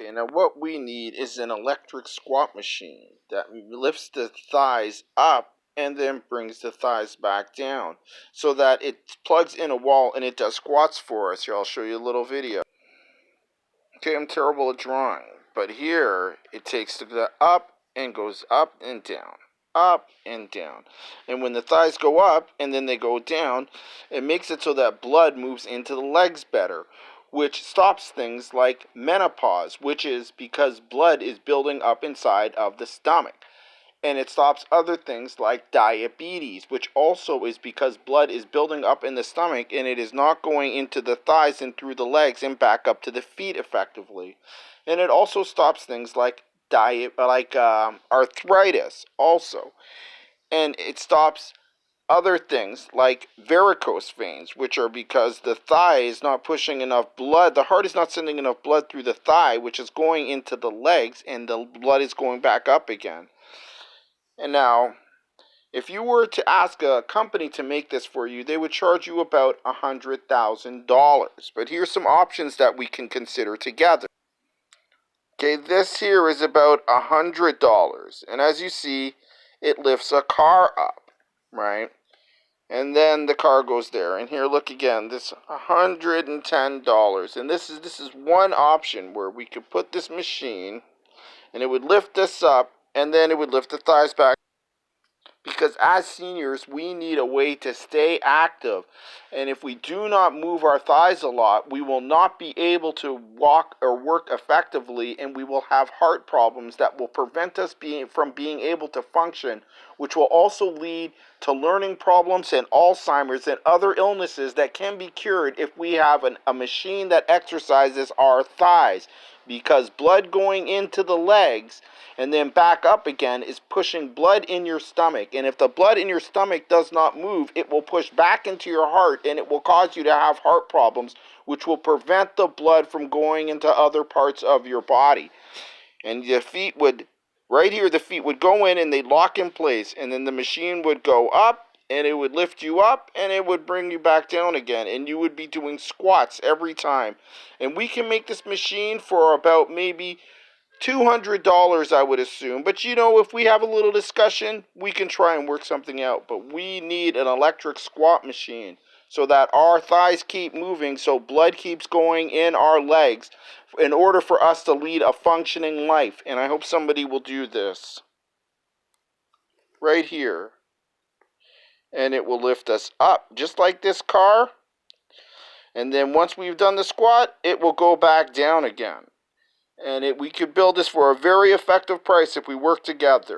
Okay, now what we need is an electric squat machine that lifts the thighs up and then brings the thighs back down so that it plugs in a wall and it does squats for us. Here, I'll show you a little video. Okay, I'm terrible at drawing, but here it takes the up and goes up and down, up and down. And when the thighs go up and then they go down, it makes it so that blood moves into the legs better, which stops things like menopause, which is because blood is building up inside of the stomach. And it stops other things like diabetes, which also is because blood is building up in the stomach and it is not going into the thighs and through the legs and back up to the feet effectively. And it also stops things like arthritis also. And it stops other things like varicose veins, which are because the thigh is not pushing enough blood. The heart is not sending enough blood through the thigh, which is going into the legs, and the blood is going back up again. And now, if you were to ask a company to make this for you, they would charge you about $100,000. But here's some options that we can consider together. Okay, this here is about $100. And as you see, it lifts a car up, right? And then the car goes there. And here, look again, this $110. And this is one option where we could put this machine and it would lift this up and then it would lift the thighs back. Because as seniors, we need a way to stay active. And if we do not move our thighs a lot, we will not be able to walk or work effectively, and we will have heart problems that will prevent us from being able to function, which will also lead to learning problems and Alzheimer's and other illnesses that can be cured if we have a machine that exercises our thighs. Because blood going into the legs and then back up again is pushing blood in your stomach. And if the blood in your stomach does not move, it will push back into your heart and it will cause you to have heart problems, which will prevent the blood from going into other parts of your body. And the feet would, right here, the feet would go in and they'd lock in place. And then the machine would go up and it would lift you up and it would bring you back down again. And you would be doing squats every time. And we can make this machine for about maybe $200, I would assume. But you know, if we have a little discussion, we can try and work something out. But we need an electric squat machine so that our thighs keep moving, so blood keeps going in our legs in order for us to lead a functioning life. And I hope somebody will do this right here. And it will lift us up just like this car. And then once we've done the squat, it will go back down again. And we could build this for a very effective price if we work together.